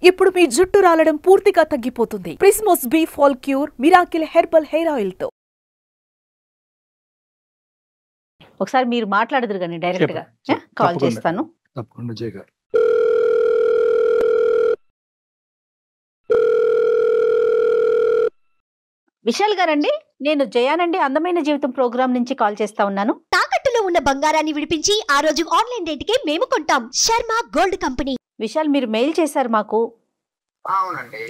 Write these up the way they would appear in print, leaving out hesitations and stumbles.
ఇప్పుడు మీ జుట్టు రాలడం పూర్తిగా తగ్గిపోతుంది. Prismos B fall cure miracle herbal hair oil తో. ఒకసారి మీరు మాట్లాడదురు కానీ డైరెక్ట్ గా కాల్ చేస్తాను. తప్పకుండా జయ గారు. విశాల్ గారండి, నేను జయానండి అందమైన జీవితం ప్రోగ్రామ్ నుంచి కాల్ చేస్తా ఉన్నాను. తాకట్టులో ఉన్న బంగారాన్ని విడిపించి ఆ రోజు ఆన్లైన్ రేటుకే మేము కొంటాం. Sharma gold company. విశాల్, మీరు మెయిల్ చేశారు మాకు. అవునండి.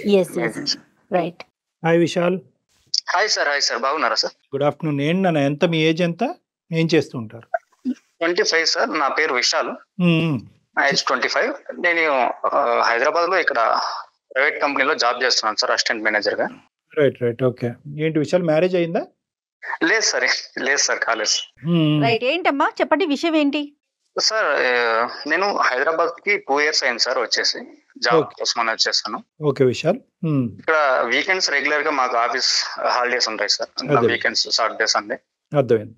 Right. Hi Vishal. Hi sir. బాగున్నారా సార్? Good afternoon. ఏంటి ఎంత మీ ఏజ్ ఎంత, ఏం చేస్తూ ఉంటారు? 25 సార్. నా పేరు విశాల్. నా ఏజ్ 25. నేను హైదరాబాద్ లో ఇక్కడ ప్రైవేట్ కంపెనీలో జాబ్ చేస్తున్నాను సార్, అసిస్టెంట్ మేనేజర్ గా. రైట్. ఓకే. ఏంటి విశాల్, మ్యారేజ్ అయిందా? లేదు సార్, కాలేదు. రైట్. ఏంటమ్మా చెప్పండి, విషయం ఏంటి? సార్, నేను హైదరాబాద్ కి 2 years అయింది సార్ వచ్చేసి. జాబ్ కోసం అని వచ్చేసాను. ఓకే విశాల్. ఇక్కడ వీకెండ్స్ రెగ్యులర్ గా మాకు ఆఫీస్ హాలిడేస్ ఉంటాయి సార్. Weekends, Saturday, Sunday. అర్థమైంది.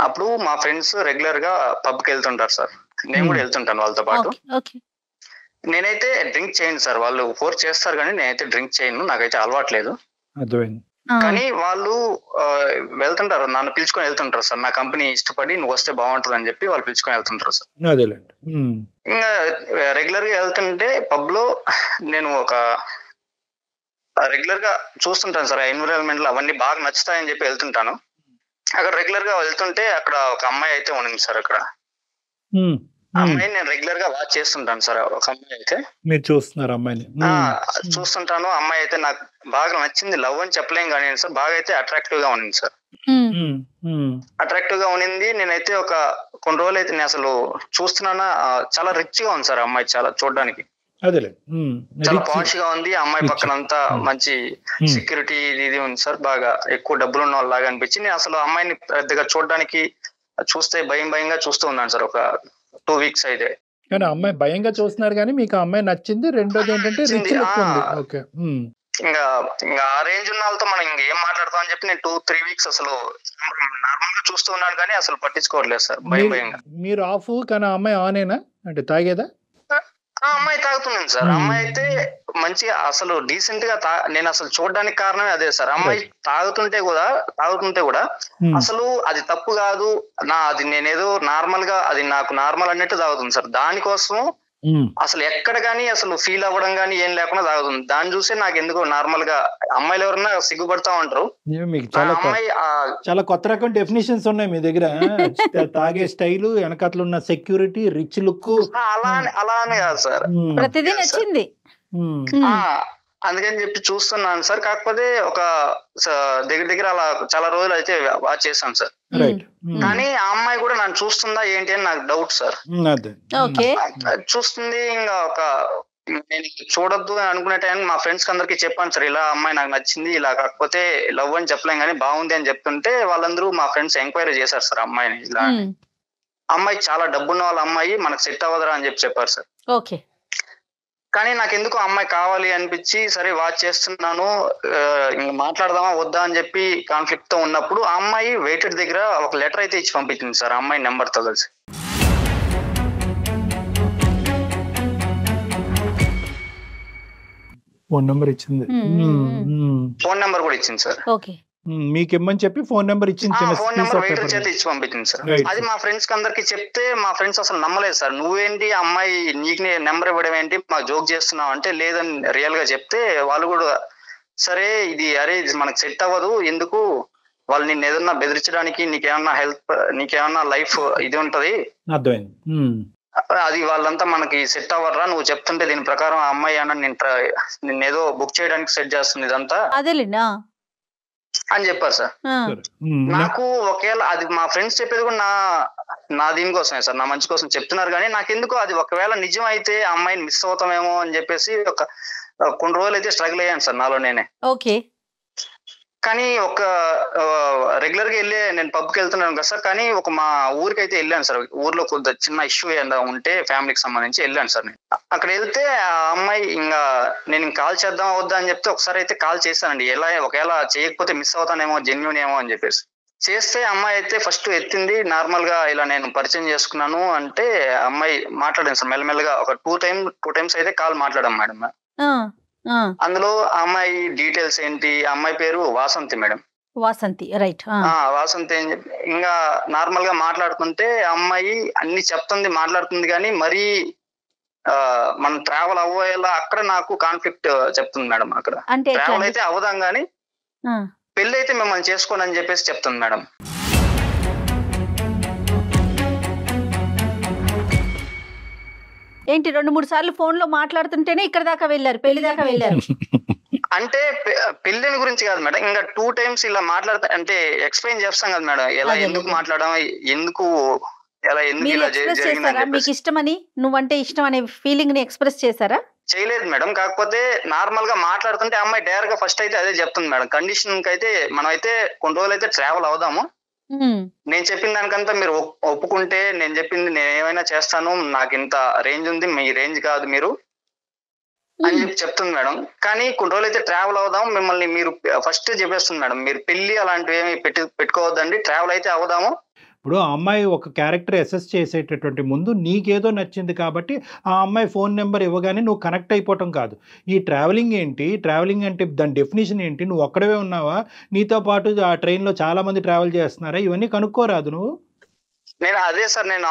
అప్పుడు మా ఫ్రెండ్స్ రెగ్యులర్ గా పబ్ కి వెళ్తుంటారు సార్. నేను కూడా వెళ్తుంటాను వాళ్ళతో పాటు. నేనైతే డ్రింక్ చేయను సార్. వాళ్ళు ఫోర్స్ చేస్తారు కానీ నేనైతే డ్రింక్ చేయను, నాకైతే అలవాట్లేదు. అర్థమైంది. కానీ వాళ్ళు వెళ్తుంటారు, నన్ను పిలుచుకొని వెళ్తుంటారు సార్. నా కంపెనీ ఇష్టపడి నువ్వు వస్తే బాగుంటుంది అని చెప్పి వాళ్ళు పిలుచుకొని వెళ్తుంటారు సార్. అదేలేండి. ఇంకా రెగ్యులర్ గా వెళ్తుంటే పబ్ లో నేను ఒక రెగ్యులర్ గా చూస్తుంటాను సార్. ఎన్విరాన్మెంట్ లో అవన్నీ బాగా నచ్చుతాయని చెప్పి వెళ్తుంటాను. అక్కడ రెగ్యులర్ గా వెళ్తుంటే అక్కడ ఒక అమ్మాయి అయితే ఉంది సార్. అక్కడ అమ్మాయిని నేను రెగ్యులర్ గా వాచ్ చేస్తుంటాను సార్. ఒక అమ్మాయి అయితే మీరు చూస్తున్నారు అమ్మాయిని? చూస్తుంటాను. అమ్మాయి అయితే నాకు బాగా నచ్చింది. లవ్ అని చెప్పలేం కానీ సార్, బాగా అయితే అట్రాక్టివ్ గా ఉంది సార్. అట్రాక్టివ్ గా ఉన్నింది. నేనైతే ఒక కొన్ని రోజులు అయితే నేను అసలు చూస్తున్నానా, చాలా రిచ్ గా ఉంది సార్ అమ్మాయి, చాలా చూడడానికి చాలా పాష్ గా ఉంది. అమ్మాయి పక్కన అంతా మంచి సెక్యూరిటీ ఇది ఉంది సార్. బాగా ఎక్కువ డబ్బులు ఉన్న వాళ్ళలాగా అనిపించి నేను అసలు అమ్మాయిని పెద్దగా చూడడానికి చూస్తే భయంగా చూస్తూ ఉన్నాను సార్. ఒక 2 weeks అయితే. కానీ అమ్మాయి భయంగా చూస్తున్నారు కానీ మీకు అమ్మాయి నచ్చింది. రెండోది ఏంటంటే రిచ్ లుక్ ఉంది. ఓకే. ఇంకా ఆ రేంజ్ ఉన్న వాళ్ళతో మనం ఇంకా ఏం మాట్లాడతాం అని చెప్పి నేను 2-3 weeks అసలు నార్మల్ గా చూస్తూ ఉన్నాను కానీ అసలు పట్టించుకోవట్లేదు సార్, భయంగా. మీరు ఆఫ్ కానీ ఆ అమ్మాయి ఆనేనా అంటే తాగేదా? అమ్మాయి తాగుతున్నాను సార్. అమ్మాయి అయితే మంచిగా అసలు డీసెంట్ గా నేను అసలు చూడడానికి కారణమే అదే సార్. అమ్మాయి తాగుతుంటే కూడా అసలు అది తప్పు కాదు, అది నేనేదో నార్మల్ గా అది నాకు నార్మల్ అన్నట్టు తాగుతుంది సార్. దానికోసం అసలు ఎక్కడ గానీ అసలు ఫీల్ అవ్వడం గానీ ఏం లేకుండా తాగుతుంది. దాన్ని చూసి నాకు ఎందుకో నార్మల్ గా అమ్మాయిలు ఎవరన్నా సిగ్గుపడతా ఉంటారు. అమ్మాయి చాలా కొత్త రకం డెఫినేషన్స్ ఉన్నాయి మీ దగ్గర. తాగే స్టైల్, వెనకట్లు ఉన్న సెక్యూరిటీ, రిచ్ లుక్, అలానే కాదు సార్. ప్రతిదీ నచ్చింది. అందుకని చెప్పి చూస్తున్నాను సార్. కాకపోతే ఒక దగ్గర అలా చాలా రోజులు అయితే వాచ్ చేశాను సార్. కానీ ఆ అమ్మాయి కూడా నన్ను చూస్తుందా ఏంటి అని నాకు డౌట్ సార్. చూస్తుంది. ఇంకా నేను చూడొద్దు అని అనుకునే టైం మా ఫ్రెండ్స్ అందరికి చెప్పాను సార్, ఇలా అమ్మాయి నాకు నచ్చింది, ఇలా కాకపోతే లవ్ అని చెప్పలేం కానీ బాగుంది అని చెప్తుంటే వాళ్ళందరూ మా ఫ్రెండ్స్ ఎంక్వైరీ చేశారు సార్ అమ్మాయిని. ఇలా అమ్మాయి చాలా డబ్బున్న వాళ్ళ అమ్మాయి, మనకు సెట్ అవ్వదురా అని చెప్పారు సార్. ఓకే. కానీ నాకు ఎందుకు అమ్మాయి కావాలి అనిపించి సరే వాచ్ చేస్తున్నాను. ఇంకా మాట్లాడదామా వద్దా అని చెప్పి కాన్ఫ్లిక్ట్ తో ఉన్నప్పుడు ఆ అమ్మాయి వెయిటెడ్ దగ్గర ఒక లెటర్ అయితే ఇచ్చి పంపించింది సార్, అమ్మాయి నెంబర్ తో కలిసి. ఫోన్ నెంబర్ ఇచ్చింది. ఫోన్ నెంబర్ కూడా ఇచ్చింది సార్. మీకు ఇమ్మని చెప్పి ఫోన్ నెంబర్ ఇచ్చింది. ఫోన్ నెంబర్ వెయిటర్ చేత ఇచ్చి పంపించింది సార్. అది మా ఫ్రెండ్స్ కి అందరికి చెప్తే మా ఫ్రెండ్స్ అసలు నమ్మలేదు సార్. నువ్వేంటి అమ్మాయి నీకు నెంబర్ ఇవ్వడం ఏంటి, మాకు జోక్ చేస్తున్నావు అంటే లేదని రియల్ గా చెప్తే వాళ్ళు కూడా సరే ఇది మనకు సెట్ అవ్వదు, ఎందుకు వాళ్ళు నిన్ను ఏదన్నా బెదిరించడానికి, నీకేమన్నా లైఫ్ ఇది ఉంటది, అది వాళ్ళంతా మనకి సెట్ అవ్వరా, నువ్వు చెప్తుంటే దీని ప్రకారం ఆ అమ్మాయి అన్న నిన్నేదో బుక్ చేయడానికి సెట్ చేస్తుంది ఇదంతా అని చెప్పారు సార్. నాకు ఒకవేళ అది మా ఫ్రెండ్స్ చెప్పేది కూడా నా దీనికోసమే సార్, నా మంచి కోసం చెప్తున్నారు. కానీ నాకెందుకు అది ఒకవేళ నిజం అయితే అమ్మాయిని మిస్ అవుతామేమో అని చెప్పేసి కొన్ని రోజులు అయితే స్ట్రగుల్ అయ్యాను సార్ నాలో నేనే. ఓకే. కానీ ఒక రెగ్యులర్ గా నేను పబ్కి వెళ్తున్నాను కదా సార్. కానీ మా ఊరికి అయితే వెళ్ళాను సార్. ఊర్లో కొంత చిన్న ఇష్యూ ఏదైనా ఉంటే ఫ్యామిలీకి సంబంధించి వెళ్ళాను సార్. నేను అక్కడ వెళ్తే ఆ అమ్మాయి నేను కాల్ చేద్దామా వద్దా అని చెప్తే ఒకసారి అయితే కాల్ చేశానండి. ఒకవేళ చేయకపోతే మిస్ అవుతానేమో, జెన్యూన్ ఏమో అని చెప్పేసి చేస్తే అమ్మాయి అయితే ఫస్ట్ ఎత్తింది. నార్మల్ గా ఇలా నేను పరిచయం చేసుకున్నాను అంటే అమ్మాయి మాట్లాడాను సార్. మెల్లమెల్లగా ఒక టూ టైమ్స్ అయితే కాల్ మాట్లాడాం మేడం. అందులో ఆ అమ్మాయి డీటెయిల్స్ ఏంటి, ఆ అమ్మాయి పేరు వాసంతి మేడం. వాసంతి, రైట్. వాసంతి అని చెప్పి ఇంకా నార్మల్ గా మాట్లాడుతుంటే అమ్మాయి అన్ని చెప్తుంది, మాట్లాడుతుంది, కానీ మరీ మనం ట్రావెల్ అవ్వేలా అక్కడ నాకు కాన్ఫ్లిక్ట్ చెప్తుంది మేడం. అక్కడ అంటే ట్రావెల్ అయితే అవదాం గానీ పెళ్లి అయితే మిమ్మల్ని చేసుకోండి అని చెప్పేసి చెప్తుంది మేడం. ఏంటి 2-3 సార్లు ఫోన్ లో మాట్లాడుతుంటేనే ఇక్కడ దాకా వెళ్ళారు, పెళ్లి దాకా వెళ్ళారు? అంటే పెళ్లిని గురించి కాదు మేడం, ఇంకా 2 times ఇలా మాట్లాడతా అంటే ఎక్స్ప్లెయిన్ చేస్తాం కదా మేడం, ఎలా ఎందుకు మాట్లాడడం, ఎందుకు ఎలా ఎందుకు ఇలా చేశారా? మీకు ఇష్టమని, నువ్వంటే ఇష్టం అనే ఫీలింగ్ ని ఎక్స్ప్రెస్ చేశారా? చేయలేదు మేడం. కాకపోతే నార్మల్ గా మాట్లాడుతుంటే అమ్మాయి డైరెక్ట్ గా ఫస్ట్ అయితే అదే చెప్తుంది మేడం, కండిషన్ కి అయితే మనం అయితే కొన్ని రోజులు అయితే ట్రావెల్ అవుదాము, నేను చెప్పిన దానికంతా మీరు ఒప్పుకుంటే నేను చెప్పింది నేను ఏమైనా చేస్తాను, నాకు ఇంత రేంజ్ ఉంది, మీ రేంజ్ కాదు మీరు అని చెప్పి చెప్తుంది మేడం. కానీ కొన్ని రోజులు అయితే ట్రావెల్ అవుదాం, మిమ్మల్ని మీరు ఫస్ట్ చెప్పేస్తుంది మేడం, మీరు పెళ్లి అలాంటివి ఏమి పెట్టుకోవద్దండి, ట్రావెల్ అయితే అవుదాము. ఇప్పుడు ఆ అమ్మాయి ఒక క్యారెక్టర్ అసెస్ చేసేటటువంటి ముందు నీకేదో నచ్చింది కాబట్టి ఆ అమ్మాయి ఫోన్ నెంబర్ ఇవ్వగానే నువ్వు కనెక్ట్ అయిపోవటం కాదు. ఈ ట్రావెలింగ్ ఏంటి, ట్రావెలింగ్ అంటే దాని డెఫినేషన్ ఏంటి, నువ్వు ఒక్కడవే ఉన్నావా, నీతో పాటు ఆ ట్రైన్లో చాలా మంది ట్రావెల్ చేస్తున్నారా, ఇవన్నీ కనుక్కోరాదు నువ్వు? నేను అదే సార్, నేను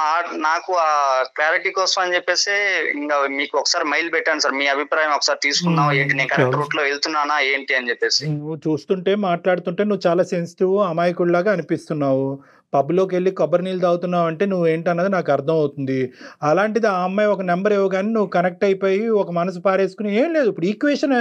నాకు ఆ క్లారిటీ కోసం అని చెప్పేసి ఇంకా మీకు ఒకసారి మెయిల్ పెట్టాను సార్, మీ అభిప్రాయం ఒకసారి తీసుకున్నావు ఏంటి, నేను కరెక్ట్ రూట్ లో వెళ్తున్నానా ఏంటి అని చెప్పేసి. నువ్వు చూస్తుంటే మాట్లాడుతుంటే నువ్వు చాలా సెన్సిటివ్ అమాయకుడిలాగా అనిపిస్తున్నావు. పబ్లోకి వెళ్ళి కొబ్బరి నీళ్ళు తాగుతున్నావు అంటే నువ్వు ఏంటన్నది నాకు అర్థం అవుతుంది. అలాంటిది ఆ అమ్మాయి ఒక నెంబర్ ఇవ్వగానే నువ్వు కనెక్ట్ అయిపోయి ఒక మనసు పారేసుకుని ఏం లేదు. ఇప్పుడు ఈక్వేషన్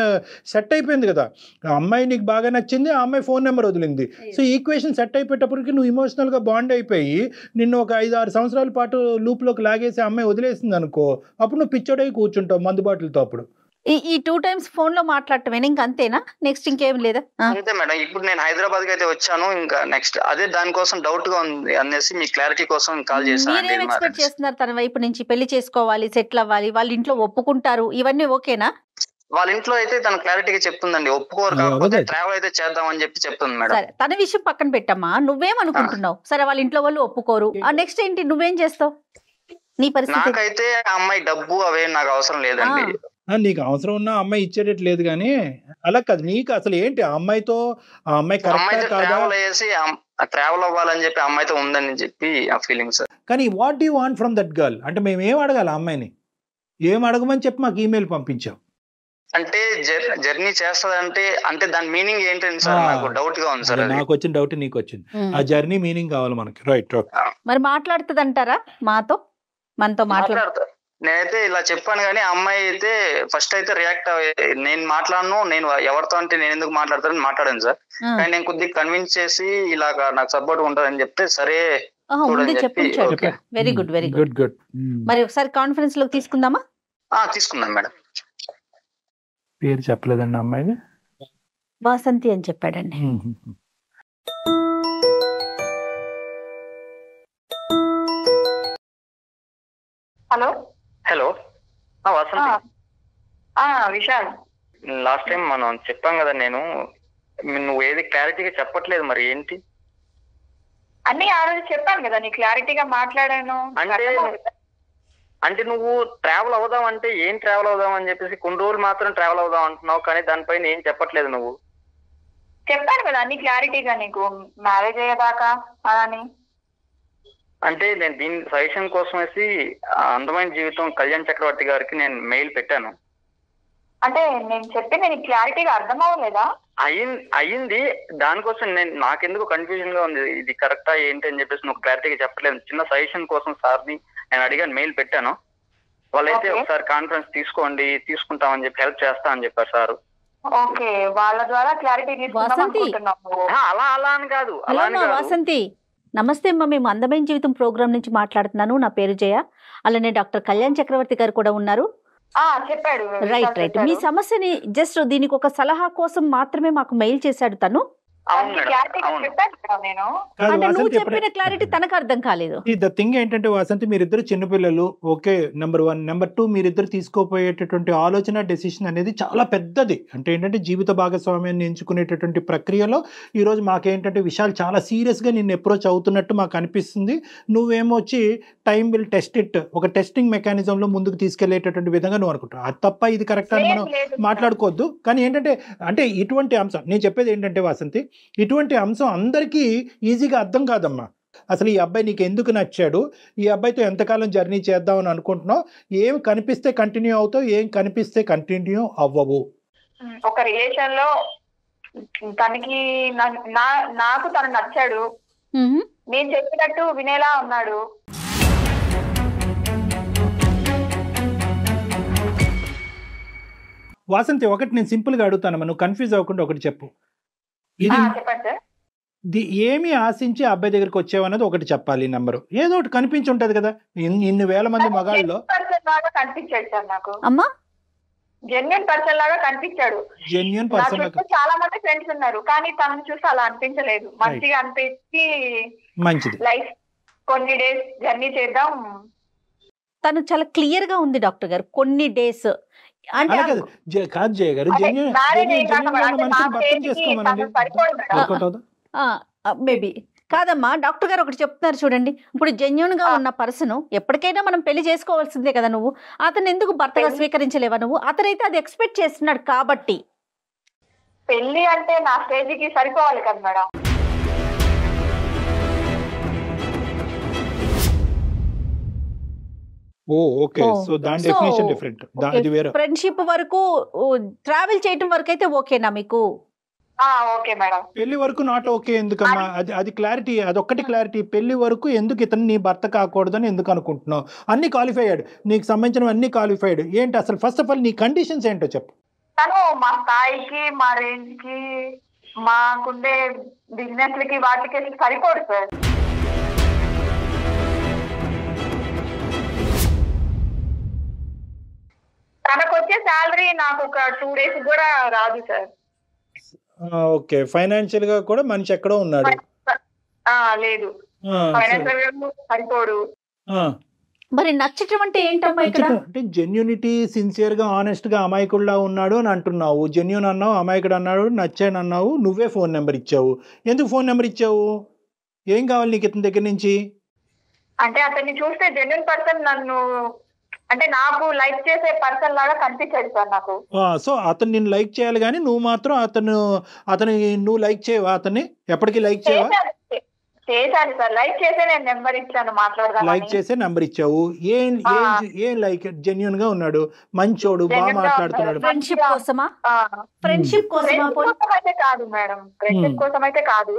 సెట్ అయిపోయింది కదా, ఆ అమ్మాయి నీకు బాగా నచ్చింది, ఆ అమ్మాయి ఫోన్ నెంబర్ వదిలింది. సో ఈక్వేషన్ సెట్ అయిపోయేటప్పటికి నువ్వు ఇమోషనల్గా బాండ్ అయిపోయి నిన్ను ఒక 5-6 సంవత్సరాల పాటు లూప్లోకి లాగేసి అమ్మాయి వదిలేసింది అనుకో, అప్పుడు నువ్వు పిచ్చోడై కూర్చుంటావు మందు బాటిల్తో. అప్పుడు ఈ 2 times ఫోన్ లో మాట్లాడటమేనా, ఇంకా అంతేనా, నెక్స్ట్ ఇంకేం లేదా? అంతే మేడం. ఇప్పుడు నేను హైదరాబాద్ కి అయితే వచ్చాను, ఇంకా నెక్స్ట్ అదే దానికోసం డౌట్ గా ఉంది అనేసి మీ క్లారిటీ కోసం కాల్ చేశాను. మీరేం ఎక్స్పెక్ట్ చేస్తున్నారు తన వైపు నుంచి? పెళ్లి చేసుకోవాలి, సెటిల్ అవ్వాలి, వాళ్ళ ఇంట్లో ఒప్పుకుంటారు, ఇవన్నీ ఓకేనా? వాళ్ళ ఇంట్లో అయితే తన క్లారిటీగా చెప్తుందండి, ఒప్పుకోరు, కాకపోతే ట్రావెల్ అయితే చేద్దాం అని చెప్పి చెప్తుంది మేడం. సరే, తన విషయం పక్కన పెట్టమ్మా, నువ్వేమనుకుంటున్నావు? సరే, వాళ్ళ ఇంట్లో వాళ్ళు ఒప్పుకోరు, నెక్స్ట్ ఏంటి, నువ్వేం చేస్తావు? నీ పరిస్థితి? నాకైతే ఆ అమ్మాయి డబ్బు అవేం నాకు అవసరం లేదండి. నీకు అవసరం ఉన్నా అమ్మాయి ఇచ్చేటట్టు లేదు, కానీ అలా కాదు. నీకు అసలు ఏంటి ఆ అమ్మాయితో, ఆ అమ్మాయి ట్రావెల్ అవ్వాలని చెప్పి అమ్మాయితో ఉందని చెప్పి ఆ ఫీలింగ్స్. కానీ what you want from that girl అంటే మేము ఏం అడగాలి? ఆ అమ్మాయిని ఏం అడగమని చెప్పి మాకు ఈమెయిల్ పంపించాం. అంటే జర్నీ చేస్తదంటే అంటే దాని మీనింగ్ ఏంటంటే సార్ నాకు డౌట్ గా ఉంది సార్. నాకు వచ్చిన డౌట్ నీకు వచ్చింది, ఆ జర్నీ మీనింగ్ కావాలి మనకి. రైట్. మరి మాట్లాడుతుంది అంటారా మనతో మాట్లాడుతా? నేనైతే ఇలా చెప్పాను, కానీ అమ్మాయి అయితే ఫస్ట్ అయితే రియాక్ట్ నేను మాట్లాడను, నేను ఎవరితో అంటే నేను ఎందుకు మాట్లాడతానని మాట్లాడాను సార్. కానీ నేను కొద్దిగా కన్విన్స్ చేసి ఇలాగా నాకు సపోర్ట్ ఉంటుందని చెప్తే సరే very good, very good, good. మరి ఒకసారి కాన్ఫరెన్స్ లోకి తీసుకుందామా? తీసుకుందాం మేడం. పేరు చెప్పలేదండి అమ్మాయి, వాసంతి అని చెప్పాడండి. Hello hello Vasanthi, Vishal. Last time మనం చెప్పాం కదా, నువ్వు ఏది క్లారిటీగా చెప్పట్లేదు, మరి ఏంటి? అన్ని ఆ రోజు చెప్పాను కదా, నీ క్లారిటీగా మాట్లాడాను. అంటే నువ్వు ట్రావెల్ అవుదాం అంటే ఏం ట్రావెల్ అవుదాం అని చెప్పేసి కొన్ని రోజులు మాత్రం ట్రావెల్ అవుదాం అంటున్నావు, కానీ దానిపైన ఏం చెప్పట్లేదు నువ్వు. చెప్పాను కదా అన్ని క్లారిటీగా నీకు, మ్యారేజ్ అయ్యేదాకా అని. అంటే నేను దీని సజెషన్ కోసం వేసి అందమైన జీవితం కళ్యాణ్ చక్రవర్తి గారికి నేను మెయిల్ పెట్టాను. అంటే నేను చెప్పింది నీకు క్లారిటీగా అర్థం అవ్వలేదా? అయ్యింది, దానికోసం నాకెందుకు కన్ఫ్యూజన్ గా ఉంది, ఇది కరెక్టా ఏంటి అని చెప్పేసి నువ్వు క్లారిటీగా చెప్పట్లేదు. చిన్న సజెషన్ కోసం సార్ని నేను అడిగాను, మెయిల్ పెట్టాను. వాళ్ళైతే ఒకసారి కాన్ఫరెన్స్ తీసుకుంటామని చెప్పి హెల్ప్ చేస్తా అని చెప్పారు సార్. ఓకే, వాళ్ళ ద్వారా క్లారిటీ అలా అని కాదు. వాసంతి, నమస్తే అమ్మా, మేము అందమైన జీవితం ప్రోగ్రామ్ నుంచి మాట్లాడుతున్నాను. నా పేరు జయ. అలానే డాక్టర్ కళ్యాణ్ చక్రవర్తి గారు కూడా ఉన్నారు. చెప్పాడు. రైట్. మీ సమస్యని జస్ట్ దీనికి ఒక సలహా కోసం మాత్రమే మాకు మెయిల్ చేశాడు తను. అవును మేడం, క్లారిటీ అవును. చెప్పాను కదా నేను. కాదు అంటే నువ్వు వాసంతి, చెప్పిన క్లారిటీ తనకు అర్థం కాలేదు. ద థింగ్ ఏంటంటే వాసంతి, మీరిద్దరు చిన్నపిల్లలు, ఓకే, నెంబర్ 1. నెంబర్ 2, మీరిద్దరు తీసుకోపోయేటటువంటి ఆలోచన, డెసిషన్ అనేది చాలా పెద్దది. అంటే ఏంటంటే జీవిత భాగస్వామ్యాన్ని ఎంచుకునేటటువంటి ప్రక్రియలో ఈరోజు మాకేంటంటే విషయాలు చాలా సీరియస్గా నిన్ను అప్రోచ్ అవుతున్నట్టు మాకు అనిపిస్తుంది. నువ్వేమో వచ్చి టైం విల్ టెస్ట్ ఇట్, ఒక టెస్టింగ్ మెకానిజంలో ముందుకు తీసుకెళ్లేటటువంటి విధంగా నువ్వు అనుకుంటావు. అది తప్ప ఇది కరెక్ట్ అని మనం లేదు. మాట్లాడుకోవద్దు. కానీ ఏంటంటే అంటే ఇటువంటి అంశం నేను చెప్పేది ఏంటంటే వాసంతి, ఇటువంటి అంశం అందరికీ ఈజీగా అర్థం కాదమ్మా. అసలు ఈ అబ్బాయి నీకు ఎందుకు నచ్చాడు, ఈ అబ్బాయితో ఎంతకాలం జర్నీ చేద్దామని అనుకుంటున్నావు, ఏం కనిపిస్తే కంటిన్యూ అవుతావు, ఏం కనిపిస్తే కంటిన్యూ అవ్వవు. ఒక రిలేషన్ లో తనకి నాకు తను నచ్చాడు, నేను చెప్పినట్టు వినేలా ఉన్నాడు. వాసంతి, ఒకటి నేను సింపుల్గా అడుగుతానమ్మా, నువ్వు కన్ఫ్యూజ్ అవ్వకుండా ఒకటి చెప్పు. ఇది చెప్పండి సార్. ఏమి ఆశించి అబ్బాయి దగ్గరికి వచ్చావన్నది ఒకటి చెప్పాలి. నెంబరు ఏదో ఒకటి కనిపించి ఉంటది కదా, ఇన్ని వేల మంది మగాళ్ళలో. పర్సన్ లాగా కనిపించాడు సార్ నాకు. అమ్మా, జెన్యున్ పర్సన్ లాగా కనిపించాడు. జెన్యున్ నా పర్సన్ చుట్టూ చాలా మంది ఫ్రెండ్స్ ఉన్నారు, కానీ తనను చూసి అలా అనిపించలేదు. మంచిగా అనిపించి మంచిది. లైఫ్ కొన్ని డేస్ జర్నీ చేద్దాం. తను చాలా క్లియర్ గా ఉంది డాక్టర్ గారు. కొన్ని డేస్ అంటే అలా కాదు కాదు జయ గారు, జెన్యున్ భర్తను చేసుకోమనండి. మేబీ కాదమ్మా. డాక్టర్ గారు ఒకటి చెప్తున్నారు చూడండి. ఇప్పుడు జెన్యున్ గా ఉన్న పర్సన్ ఎప్పటికైనా మనం పెళ్లి చేసుకోవాల్సిందే కదా. నువ్వు అతను ఎందుకు భర్తగా స్వీకరించలేవా? నువ్వు అతనైతే అది ఎక్స్పెక్ట్ చేస్తున్నాడు కాబట్టి. పెళ్లి అంటే నా స్టేజ్ కి సరిపోవాలి కదా మేడం. ఓకే, సో దాని డెఫినేషన్ డిఫరెంట్, అది వేరే. ఫ్రెండ్షిప్ వరకు ట్రావెల్ చేయటం వరకు అయితే ఓకేనా మీకు? Okay madam. పెళ్లి వరకు నాట్ ఓకే ఎందుకమ్మా? అది క్లారిటీ, అదొక్కటి క్లారిటీ. పెళ్లి వరకు ఎందుకు ఇతను నీ భర్త కాకూడదని ఎందుకు అనుకుంటున్నావు? అన్ని క్వాలిఫైడ్, నీకు సంబంధించిన అన్ని క్వాలిఫైడ్. ఏంటి అసలు ఫస్ట్ ఆఫ్ ఆల్ నీ కండిషన్స్ ఏంటో చెప్పు. తను మా స్థాయికి, మా రేంజ్ కి, మాకుండే బిజినెస్ లకి వాటికి సరిపోడు సార్. తనకు వచ్చే శాలరీ నాకు ఒక 2 days కూడా రాదు సార్. ఓకే, ఫైనాన్షియల్ గా కూడా మనిషి ఎక్కడో ఉన్నాడు. లేదు, ఫైనాన్షియల్ సరిపోడు. మరి నచ్చటం అంటే ఏంటమ్మా ఇక్కడ? అంటే జెన్యూనిటీ, సిన్సియర్ గా, ఆనెస్ట్ గా అమాయకుడిలా ఉన్నాడు అని అంటున్నావు. జెన్యూన్ అన్నావు, అమాయకుడు అన్నాడు, నచ్చాడు అన్నావు. నువ్వే ఫోన్ నెంబర్ ఇచ్చావు. ఎందుకు ఫోన్ నెంబర్ ఇచ్చావు? ఏం కావాలి నీకు ఇతని దగ్గర నుంచి? అంటే అతన్ని చూస్తే జెన్యూన్ పర్సన్, నన్ను అంటే నాకు లైక్ చేసే పర్సన్ లాగా కనిపించాడు సార్ నాకు. సో అతను నిన్ను లైక్ చేయాలి, కానీ నువ్వు మాత్రం అతని నువ్వు లైక్ చేయవా? అతన్ని ఎప్పటికీ లైక్ చేయవా? చేశాను సార్, లైక్ చేసే నేను నెంబర్ ఇచ్చాను, మాట్లాడదాం. లైక్ చేసే నెంబర్ ఇచ్చావు. ఏం లైక్? జెన్యూన్ గా ఉన్నాడు, మంచోడు, బాగా మాట్లాడుతున్నాడు. ఫ్రెండ్షిప్ కోసమా? ఫ్రెండ్షిప్ కోసమా? అయితే కాదు మేడం, ఫ్రెండ్షిప్ కోసం అయితే కాదు.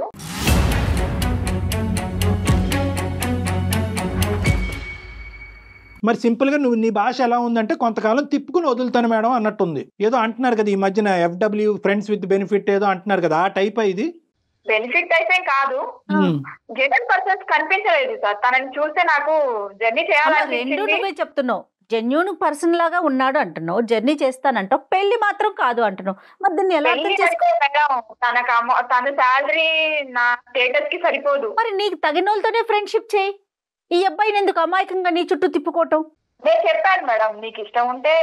మరి సింపుల్ గా నీ భాష ఎలా ఉందంటే కొంతకాలం తిప్పుకుని వదులుతాను మేడం అన్నట్టుంది. ఏదో అంటున్నారు కదా ఈ మధ్యన, FW ఫ్రెండ్స్ విత్ బెనిఫిట్ ఏదో అంటున్నారు కదా, ఆ టైప్ ఇది. బెనిఫిట్ అయితే కాదు, జెన్యూన్ పర్సన్స్ కనిపించలేదు సార్. తనని చూస్తే నాకు జర్నీ రెండు చేయాలనిపించింది. నువ్వే చెప్తున్నావు. జెన్యూన్ పర్సన్ లాగా ఉన్నాడు అంటున్నావు, జర్నీ చేస్తానంటావు, పెళ్లి మాత్రం కాదు అంటున్నావు. మరి దీన్ని ఎలా అర్థం చేసుకో? తన శాలరీ నా స్టేటస్ కి సరిపోదు. మరి నీకు తగిన వాళ్ళతోనే ఫ్రెండ్షిప్ చేయి. ఈ అబ్బాయిని ఎందుకు అమాయకంగా నీ చుట్టూ తిప్పుకోవటం? నేను చెప్పాను మేడం, నీకు ఇష్టం ఉంటే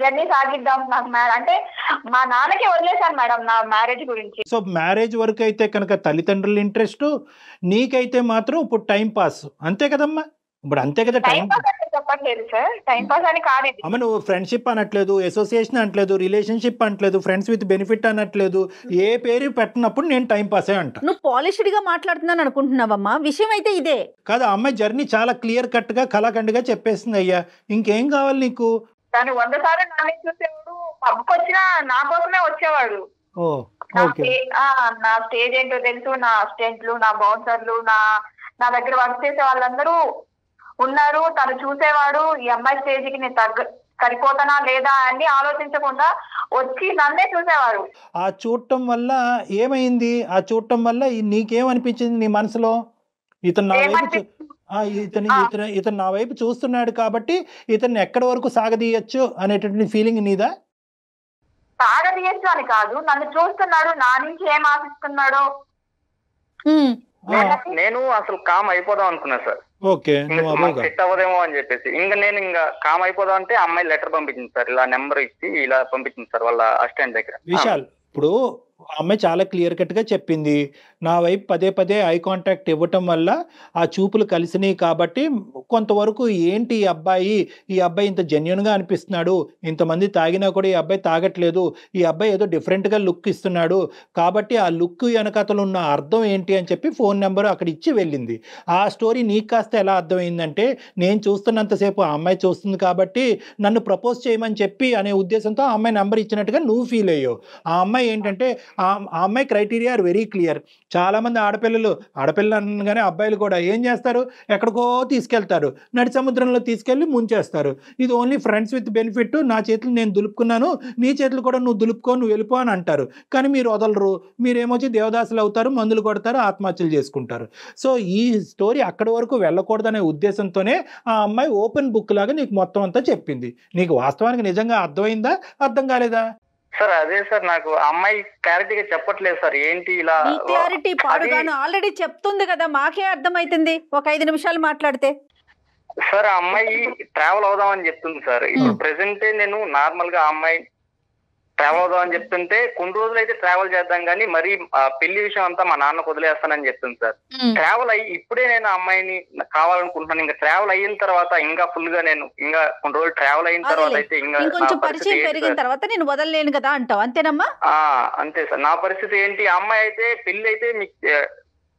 జర్నీ సాగిద్దాం. నాకు అంటే మా నాన్నకి వదిలేశాను మేడం నా మ్యారేజ్ గురించి. సో మ్యారేజ్ వరకు అయితే కనుక తల్లిదండ్రుల ఇంట్రెస్ట్, నీకైతే మాత్రం ఇప్పుడు టైం పాస్, అంతే కదమ్మా? ఇప్పుడు అంతే కదా. టైం పాస్ అంటే చెప్పట్లేదు సార్, టైం పాస్ అని కాదు. అమ్మ నువ్వు ఫ్రెండ్షిప్ అనట్లేదు, అసోసియేషన్ అనట్లేదు, రిలేషన్షిప్ అనట్లేదు, ఫ్రెండ్స్ విత్ బెనిఫిట్ అనట్లేదు, ఏ పేరు పెట్టినప్పుడు నేను టైం పాసే అంట. నువ్వు పాలిష్డ్ గా మాట్లాడుతున్నాను అనుకుంటున్నావమ్మా. విషయం అయితే ఇదే కాదు, ఆ అమ్మాయి జర్నీ చాలా క్లియర్ కట్ గా కళాఖండిగా చెప్పేసింది. అయ్యా ఇంకేం కావాలి నీకు? తను 100 సార్లు నన్ను చూసేవాడు, పబ్కి వచ్చినా నా కోసమే వచ్చేవాడు. నా స్టేజ్ ఏంటో తెలుసు, నా అసిస్టెంట్లు, నా బౌన్సర్లు, నా దగ్గర వర్క్ చేసే వాళ్ళందరూ ఉన్నారు. తను చూసేవాడు, ఈ అమ్మాయి స్టేజ్కి నేను సరిపోతానా లేదా అని ఆలోచించకుండా వచ్చి నన్నే చూసేవాడు. ఆ చూడటం వల్ల ఏమైంది? ఆ చూడటం వల్ల నీకేమనిపించింది నీ మనసులో? ఇతను నా వైపు చూస్తున్నాడు కాబట్టి ఇతన్ని ఎక్కడి వరకు సాగదీయచ్చు అనేటటువంటి ఫీలింగ్ నీదా? సాగదీయచ్చు అని కాదు, నన్ను చూస్తున్నాడు, నా నుంచి ఏం ఆశిస్తున్నాడో నేను అసలు కామ్ అయిపోదాం అనుకున్నా సార్. ఓకే, సెట్ అవ్వదేమో అని చెప్పేసి నేను ఇంకా కామ్ అయిపోదాం అంటే అమ్మాయి లెటర్ పంపించింది సార్, ఇలా నెంబర్ ఇచ్చి ఇలా పంపించింది సార్ వాళ్ళ అసిస్టెంట్ దగ్గర. విశాల్, ఇప్పుడు అమ్మాయి చాలా క్లియర్ కట్గా చెప్పింది, నా వైపు పదే పదే ఐ కాంటాక్ట్ ఇవ్వటం వల్ల ఆ చూపులు కలిసినాయి కాబట్టి కొంతవరకు ఏంటి ఈ అబ్బాయి ఇంత జెన్యున్గా అనిపిస్తున్నాడు, ఇంతమంది తాగినా కూడా ఈ అబ్బాయి తాగట్లేదు, ఈ అబ్బాయి ఏదో డిఫరెంట్గా లుక్ ఇస్తున్నాడు కాబట్టి ఆ లుక్ వెనకతలు ఉన్న అర్థం ఏంటి అని చెప్పి ఫోన్ నెంబర్ అక్కడ ఇచ్చి వెళ్ళింది. ఆ స్టోరీ నీకు కాస్త ఎలా అర్థమైందంటే, నేను చూస్తున్నంతసేపు ఆ అమ్మాయి చూస్తుంది కాబట్టి నన్ను ప్రపోజ్ చేయమని చెప్పి అనే ఉద్దేశంతో ఆ అమ్మాయి నెంబర్ ఇచ్చినట్టుగా నువ్వు ఫీల్ అయ్యావు. ఆ అమ్మాయి ఏంటంటే ఆ అమ్మాయి క్రైటీరియా ఆర్ వెరీ క్లియర్. చాలామంది ఆడపిల్లలు అనగానే అబ్బాయిలు కూడా ఏం చేస్తారు, ఎక్కడికో తీసుకెళ్తారు, నడి సముద్రంలో తీసుకెళ్ళి ముంచేస్తారు. ఇది ఓన్లీ ఫ్రెండ్స్ విత్ బెనిఫిట్, నా చేతులు నేను దులుపుకున్నాను, నీ చేతులు కూడా నువ్వు దులుపుకో, నువ్వు వెళ్ళిపో అని అంటారు. కానీ మీరు వదలరు, మీరేమొచ్చి దేవదాసులు అవుతారు, మందులు కొడతారు, ఆత్మహత్యలు చేసుకుంటారు. సో ఈ స్టోరీ అక్కడి వరకు వెళ్ళకూడదనే ఉద్దేశంతోనే ఆ అమ్మాయి ఓపెన్ బుక్ లాగా నీకు మొత్తం అంతా చెప్పింది. నీకు వాస్తవానికి నిజంగా అర్థమైందా, అర్థం కాలేదా? సార్ అదే సార్, నాకు అమ్మాయి క్లారిటీగా చెప్పట్లేదు సార్, ఏంటి ఇలా క్లారిటీ పాడుగాను ఆల్రెడీ చెప్తుంది కదా, మాకే అర్థమైతుంది ఒక 5 నిమిషాలు మాట్లాడితే. సార్ ఆ అమ్మాయి ట్రావెల్ అవుదామని చెప్తుంది సార్. ఇప్పుడు ప్రెసెంట్ నేను నార్మల్ గా ఆ అమ్మాయి ట్రావెల్ అవుదాం అని చెప్తుంటే కొన్ని రోజులు అయితే ట్రావెల్ చేద్దాం కానీ మరి పెళ్లి విషయం అంతా మా నాన్నకు వదిలేస్తానని చెప్తుంది సార్. ట్రావెల్ అయ్యి ఇప్పుడే నేను అమ్మాయిని కావాలనుకుంటున్నాను, ఇంకా ట్రావెల్ అయిన తర్వాత ఇంకా ఫుల్ గా నేను ఇంకా కొన్ని రోజులు ట్రావెల్ అయిన తర్వాత అయితే ఇంకొంచెం పరిచయం పెరిగిన తర్వాత నేను వదలలేను కదా అంటావు, అంతేనమ్మా? అంతే సార్, నా పరిస్థితి ఏంటి, అమ్మాయి అయితే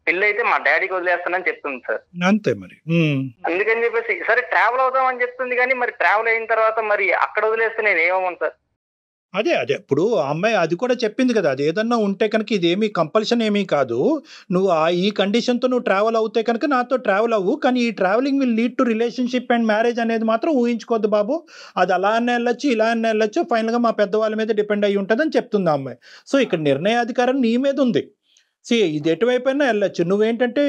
పెళ్లి అయితే మా డాడీకి వదిలేస్తానని చెప్తుంది సార్. అంతే మరి, అందుకని చెప్పేసి సరే ట్రావెల్ అవుదాం అని చెప్తుంది కానీ మరి ట్రావెల్ అయిన తర్వాత మరి అక్కడ వదిలేస్తే నేను ఏమవును సార్? అదే ఇప్పుడు అమ్మాయి అది కూడా చెప్పింది కదా, అది ఏదన్నా ఉంటే కనుక ఇదేమీ కంపల్షన్ ఏమీ కాదు, నువ్వు ఈ కండిషన్తో నువ్వు ట్రావెల్ అవుతే కనుక నాతో ట్రావెల్ అవ్వు, కానీ ఈ travelling will lead to relationship and marriage అనేది మాత్రం ఊహించుకోవద్దు బాబు, అది అలా అన్న వెళ్ళొచ్చు ఇలా అన్న వెళ్ళొచ్చు, ఫైనల్గా మా పెద్దవాళ్ళ మీద డిపెండ్ అయ్యి ఉంటుందని చెప్తుంది అమ్మాయి. సో ఇక్కడ నిర్ణయాధికారం నీ మీద ఉంది. ఇది ఎటువైపు అయినా వెళ్ళొచ్చు, నువ్వేంటంటే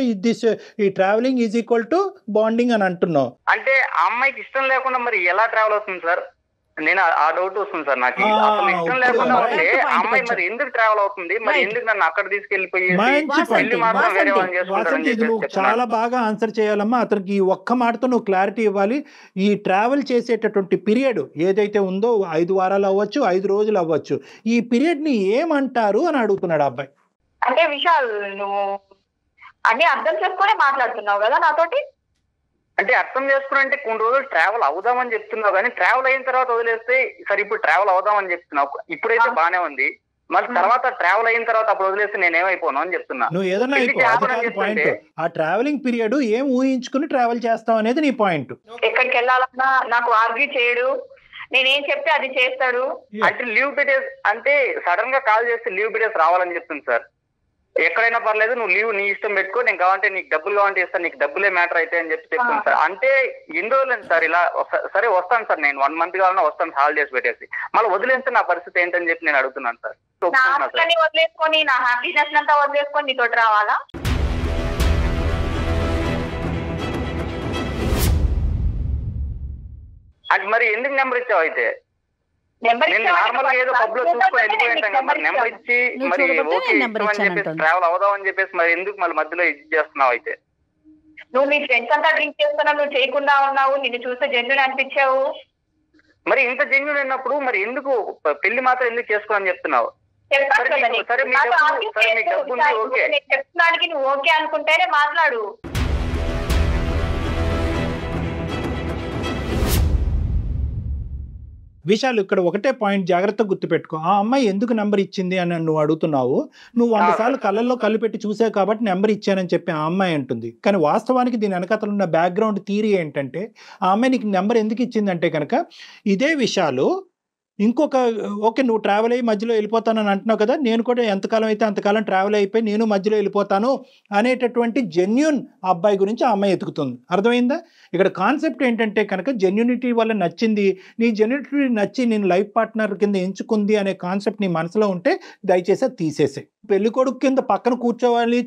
ఈ travelling is equal to bonding అని అంటున్నావు. అంటే ఆ అమ్మాయికి ఇష్టం లేకుండా మరి ఎలా ట్రావెల్ అవుతుంది సార్? నేను ఆ డౌట్ వస్తుంది సార్ నాకు. అసలు ఇష్టం లేకుండా ఉంటే అమ్మాయి మరి ఎందుకు ట్రావెల్ అవుతుంది, మరి ఎందుకు నన్ను అక్కడ తీసుకెళ్లిపోయి మాత్రం వేరే వాళ్ళని చేసుకుంటారని? చాలా బాగా ఆన్సర్ చేయాలమ్మా. అతనికి ఈ ఒక్క మాటతో నువ్వు క్లారిటీ ఇవ్వాలి. ఈ ట్రావెల్ చేసేటటువంటి పీరియడ్ ఏదైతే ఉందో 5 వారాలు అవ్వచ్చు, 5 రోజులు అవ్వచ్చు, ఈ పీరియడ్ ని ఏమంటారు అని అడుగుతున్నాడు అబ్బాయి. అంటే విశాల్, నువ్వు అన్ని అర్థం చేసుకునే మాట్లాడుతున్నావు కదా నాతోటి. అంటే అర్థం చేసుకుని అంటే కొన్ని రోజులు ట్రావెల్ అవుదామని చెప్తున్నావు కానీ ట్రావెల్ అయిన తర్వాత వదిలేస్తే సరే ఇప్పుడు ట్రావెల్ అవుదామని చెప్తున్నావు, ఇప్పుడైతే బానే ఉంది, మళ్ళీ తర్వాత ట్రావెల్ అయిన తర్వాత అప్పుడు వదిలేస్తే నేనేమైపోను అని చెప్తున్నా. నువ్వు ఏదన్నా పాయింట్, ఆ ట్రావెలింగ్ పీరియడ్ ఏం ఊహించుకుని ట్రావెల్ చేస్తావు అనేది నీ పాయింట్. ఎక్కడికి వెళ్ళాలన్నా నాకు ఆర్గ్యూ చేయడు, నేనేం చెప్తే అది చేస్తాడు. అంటే లీవ్ పెట్టేసి అంటే సడన్ గా కాల్ చేస్తే లీవ్ పెట్టేసి రావాలని చెప్తుంది సార్. ఎక్కడైనా పర్లేదు, నువ్వు లీవ్ నీ ఇష్టం పెట్టుకో, నేను కావాలంటే నీకు డబ్బులు కావాలంటే ఇస్తాను, నీకు డబ్బులే మ్యాటర్ అయితే అని చెప్పి చెప్తాను సార్. అంటే ఎన్ని రోజులు సార్ ఇలా? సరే వస్తాను సార్, నేను 1 month కావాలన్నా వస్తాను హాలిడేస్ పెట్టేసి, మళ్ళీ వదిలేస్తే నా పరిస్థితి ఏంటని చెప్పి నేను అడుగుతున్నాను సార్. వదిలేసుకొని నా హ్యాపీనెస్ అంతా వదిలేసుకొని నీతో రావాలా? అది మరి ఎందుకు నెంబర్ ఇచ్చావు అయితే? నార్మల్ గా ఏదో పబ్ లో చూసుకొని వెళ్ళిపోయి ఉంటాం కదా, మరి నెంబర్ ఇచ్చి మరి ఓకే అని చెప్పేసి ట్రావెల్ అవుదాం అని చెప్పేసి మరి ఎందుకు మళ్ళీ మధ్యలో ఇది చేస్తున్నావు అయితే? నువ్వు మీ ఫ్రెండ్స్ అంతా డ్రింక్ చేస్తున్నావు, నువ్వు చేయకుండా ఉన్నావు, నిన్ను చూస్తే జెన్యూన్ అనిపించావు. మరి ఇంత జెన్యూన్ అయినప్పుడు మరి ఎందుకు పెళ్లి మాత్రం ఎందుకు చేసుకోవాలని చెప్తున్నావు? సరే మీకు డబ్బు ఉంది, ఓకే చెప్తున్నానికి నువ్వు ఓకే అనుకుంటేనే మాట్లాడు. విశాల్, ఇక్కడ ఒకటే పాయింట్ జాగ్రత్తగా గుర్తుపెట్టుకో. ఆ అమ్మాయి ఎందుకు నెంబర్ ఇచ్చింది అని నువ్వు అడుగుతున్నావు. నువ్వు 100 సార్లు కళ్ళల్లో కలిపెట్టి చూసావు కాబట్టి నెంబర్ ఇచ్చానని చెప్పి ఆ అమ్మాయి అంటుంది. కానీ వాస్తవానికి దీని వెనకతలు ఉన్న బ్యాక్గ్రౌండ్ థియరీ ఏంటంటే, ఆ అమ్మాయి నీకు నెంబర్ ఎందుకు ఇచ్చిందంటే కనుక ఇదే విషయాలు ఇంకొక ఓకే నువ్వు ట్రావెల్ అయ్యి మధ్యలో వెళ్ళిపోతానని అంటున్నావు కదా, నేను కూడా ఎంతకాలం అయితే అంతకాలం ట్రావెల్ అయిపోయి నేను మధ్యలో వెళ్ళిపోతాను అనేటటువంటి జెన్యూన్ అబ్బాయి గురించి ఆ అమ్మాయి ఎతుకుతుంది. అర్థమైందా? ఇక్కడ కాన్సెప్ట్ ఏంటంటే కనుక జెన్యూనిటీ వల్ల నచ్చింది, నీ జెన్యూనిటీ నచ్చి నేను లైఫ్ పార్ట్నర్ కింద ఎంచుకుంది అనే కాన్సెప్ట్ నీ మనసులో ఉంటే దయచేసి అది తీసేసే. పెళ్లి కొడుకు కింద పక్కన కూర్చోవాలి,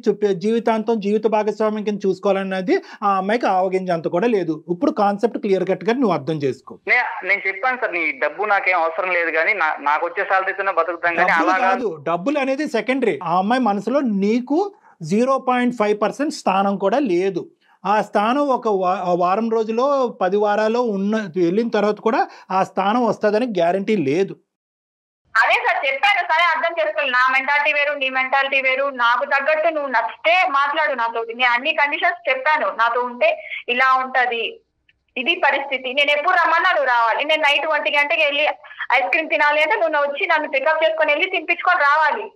జీవితాంతం జీవిత భాగస్వామ్యం కింద చూసుకోవాలన్నది ఆ అమ్మాయికి ఆవగించేంత కూడా లేదు. ఇప్పుడు కాన్సెప్ట్ క్లియర్ కట్ గా నువ్వు అర్థం చేసుకో. నేను చెప్పాను సార్, నీ డబ్బు నాకేం అవసరం లేదు కానీ నాకు వచ్చే సాలరీతోనే బతుకుతాం కానీ అలా కాదు. డబ్బులు అనేది సెకండరీ. ఆ అమ్మాయి మనసులో నీకు 0.5% స్థానం కూడా లేదు. ఆ స్థానం ఒక వారం రోజులో 10 వారాల్లో వెళ్ళిన తర్వాత కూడా ఆ స్థానం వస్తుందని గ్యారంటీ లేదు. అదే సార్ చెప్పాను, సరే అర్థం చేసుకోవాలి. నా మెంటాలిటీ వేరు, నీ మెంటాలిటీ వేరు. నాకు తగ్గట్టు నువ్వు నచ్చితే మాట్లాడు నాతో. నేను అన్ని కండిషన్స్ చెప్పాను, నాతో ఉంటే ఇలా ఉంటది, ఇది పరిస్థితి. నేను ఎప్పుడు రమ్మన్నా నువ్వు రావాలి. నేను నైట్ 1 గంటకి వెళ్ళి ఐస్ క్రీమ్ తినాలి అంటే నువ్వు వచ్చి నన్ను పికప్ చేసుకొని వెళ్ళి తినిపించుకొని రావాలి.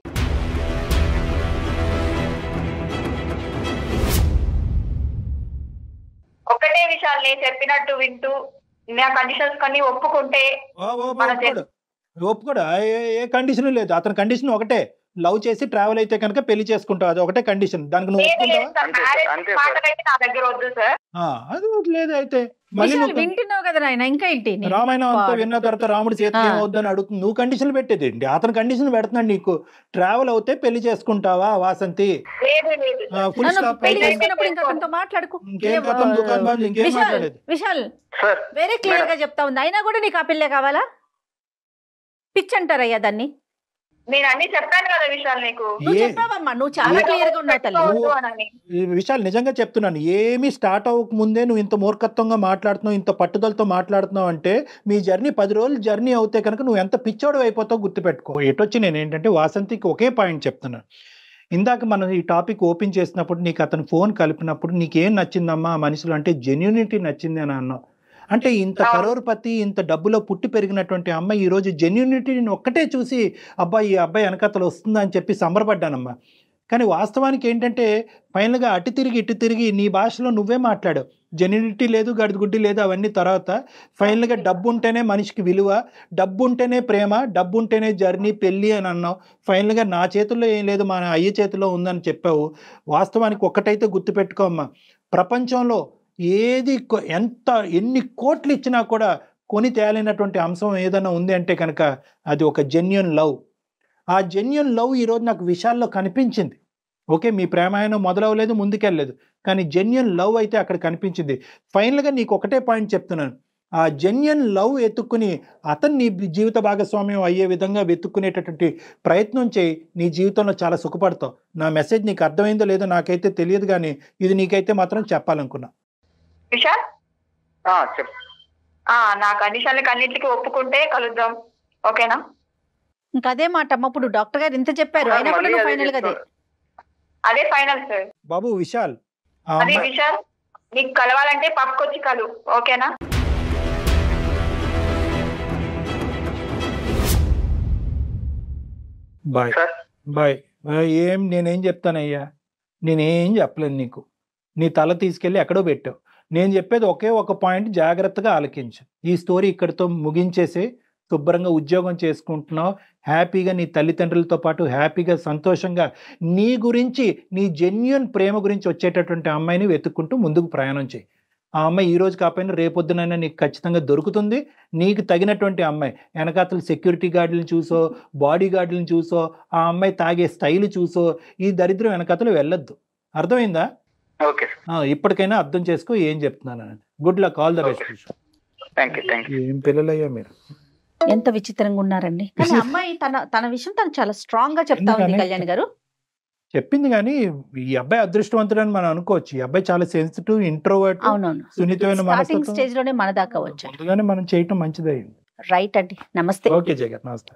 ఒకటే విషయాలు నేను చెప్పినట్టు వింటూ నా కండిషన్స్ కొన్ని ఒప్పుకుంటే ఒప్పుకోడా? ఏ కండిషన్ లేదు. అతని కండిషన్ ఒకటే, లవ్ చేసి ట్రావెల్ అయితే కనుక పెళ్లి చేసుకుంటావు, అది ఒకటే కండిషన్. దానికి నువ్వు నా దగ్గర వద్దు సార్. అది లేదు. అయితే వింటున్నావు కదా నాయన, ఇంకా ఏంటి? రామాయణం అంతా విన్న తర్వాత రాముడు చేతి ఏమవుద్దని అడుగుతుంది. నువ్వు కండిషన్ పెట్టేది ఏంటి? అతని కండిషన్ పెడుతున్నాడు నీకు. ట్రావెల్ అవుతే పెళ్లి చేసుకుంటావా వాసంతి? విశాల్ వేరే క్లియర్ గా చెప్తా ఉంది, అయినా కూడా నీకు ఆ పిల్లే కావాలా? పిచ్ అంటారయ్యా దాన్ని. నేను అన్ని చెప్పాను కదా విశాల్, నీకు నువ్వు చెప్పావమ్మా, నువ్వు చాలా క్లియర్ గా ఉన్నావు తల్లి. విశాల్ నిజంగా చెప్తున్నాను, ఏమి స్టార్ట్ అవ్వక ముందే నువ్వు ఇంత మూర్ఖత్వంగా మాట్లాడుతున్నావు, ఇంత పట్టుదలతో మాట్లాడుతున్నావు అంటే మీ జర్నీ 10 రోజులు జర్నీ అవుతే కనుక నువ్వు ఎంత పిచ్చోడు అయిపోతావు గుర్తుపెట్టుకో. ఎటొచ్చి నేను ఏంటంటే వాసంతికి ఒకే పాయింట్ చెప్తున్నాను. ఇందాక మనం ఈ టాపిక్ ఓపెన్ చేసినప్పుడు నీకు అతను ఫోన్ కలిపినప్పుడు నీకేం నచ్చిందమ్మా ఆ మనిషిలో అంటే జెన్యూనిటీ నచ్చింది అని అన్నావు. అంటే ఇంత కరోర్పతి, ఇంత డబ్బులో పుట్టి పెరిగినటువంటి అమ్మాయి ఈరోజు జెన్యూనిటీని ఒక్కటే చూసి అబ్బాయి ఈ అబ్బాయి వెనకతలు వస్తుందా అని చెప్పి సంబరపడ్డానమ్మా. కానీ వాస్తవానికి ఏంటంటే ఫైనల్గా అటు తిరిగి ఇటు తిరిగి నీ భాషలో నువ్వే మాట్లాడావు. జెన్యూనిటీ లేదు, గడిగుడ్డి లేదు, అవన్నీ తర్వాత ఫైనల్గా డబ్బు ఉంటేనే మనిషికి విలువ, డబ్బు ఉంటేనే ప్రేమ, డబ్బు ఉంటేనే జర్నీ పెళ్ళి అని అన్నావు. ఫైనల్గా నా చేతుల్లో ఏం లేదు, మా అయ్య చేతిలో ఉందని చెప్పావు. వాస్తవానికి ఒక్కటైతే గుర్తుపెట్టుకో అమ్మా, ప్రపంచంలో ఏది ఎన్ని కోట్లు ఇచ్చినా కూడా కొని తేలినటువంటి అంశం ఏదైనా ఉంది అంటే కనుక అది ఒక జెన్యూన్ లవ్. ఆ జెన్యూన్ లవ్ ఈరోజు నాకు విషయాల్లో కనిపించింది. ఓకే, మీ ప్రేమాయణం మొదలవలేదు, ముందుకెళ్ళలేదు, కానీ జెన్యూన్ లవ్ అయితే అక్కడ కనిపించింది. ఫైనల్గా నీకు ఒకటే పాయింట్ చెప్తున్నాను, ఆ జెన్యూన్ లవ్ ఎత్తుక్కుని అతను నీ జీవిత భాగస్వామ్యం అయ్యే విధంగా వెతుక్కునేటటువంటి ప్రయత్నం చేయి. నీ జీవితంలో చాలా సుఖపడతావు. నా మెసేజ్ నీకు అర్థమైందో లేదో నాకైతే తెలియదు, కానీ ఇది నీకైతే మాత్రం చెప్పాలనుకున్నా. విశాల్ నా కండిషన్లకి అన్నింటికి ఒప్పుకుంటే కలుద్దాం, ఓకేనా? ఇంకా అదే మాట అమ్మ, ఇప్పుడు డాక్టర్ గారు ఇంత చెప్పారు, అయినా కూడా ఫైనల్ గా అదే ఫైనల్ సార్. బాబు విశాల్, అదే విశాల్, నీకు కలవాలంటే పప్పుకొచ్చి కలు, ఓకేనా? Bye bye. నేనేం చెప్తానయ్యా, నేనేం చెప్పలేను నీకు. నీ తల తీసుకెళ్ళి ఎక్కడో పెట్టావు. నేను చెప్పేది ఒకే ఒక పాయింట్, జాగ్రత్తగా ఆలకించు. ఈ స్టోరీ ఇక్కడితో ముగించేసి శుభ్రంగా ఉద్యోగం చేసుకుంటున్నావు, హ్యాపీగా నీ తల్లిదండ్రులతో పాటు హ్యాపీగా సంతోషంగా నీ గురించి, నీ జెన్యూన్ ప్రేమ గురించి వచ్చేటటువంటి అమ్మాయిని వెతుక్కుంటూ ముందుకు ప్రయాణం చేయి. ఆ అమ్మాయి ఈ రోజు కాకపోయినా రేపొద్దునైనా నీకు ఖచ్చితంగా దొరుకుతుంది. నీకు తగినటువంటి అమ్మాయి, వెనకాతలు సెక్యూరిటీ గార్డులను చూసో, బాడీ గార్డులను చూసో, ఆ అమ్మాయి తాగే స్టైల్ చూసో ఈ దరిద్రం వెనకాతలు వెళ్ళొద్దు. అర్థమైందా? ఇప్పటికైనా అర్థం చేసుకో ఏం చెప్తున్నాను. Good luck, all the best. ఏం పిల్లలయ్యా మీరు, ఎంత విచిత్రంగా ఉన్నారండి. కానీ అమ్మాయి తన విషయం తను చాలా స్ట్రాంగ్ గా చెప్తా ఉంది కళ్యాణ్ గారు. చెప్పింది, కానీ ఈ అబ్బాయి అదృష్టవంతుడని మనం అనుకోవచ్చు. ఈ అబ్బాయి చాలా సెన్సిటివ్, ఇంట్రోవర్ట్, సున్నితమైన మనసు. స్టేజ్ లోనే మన దాకా వచ్చారు. ముందుగానే మనం చేయటం మంచిదైంది. రైట్ అండి, నమస్తే. ఓకే జగన్, నమస్తే.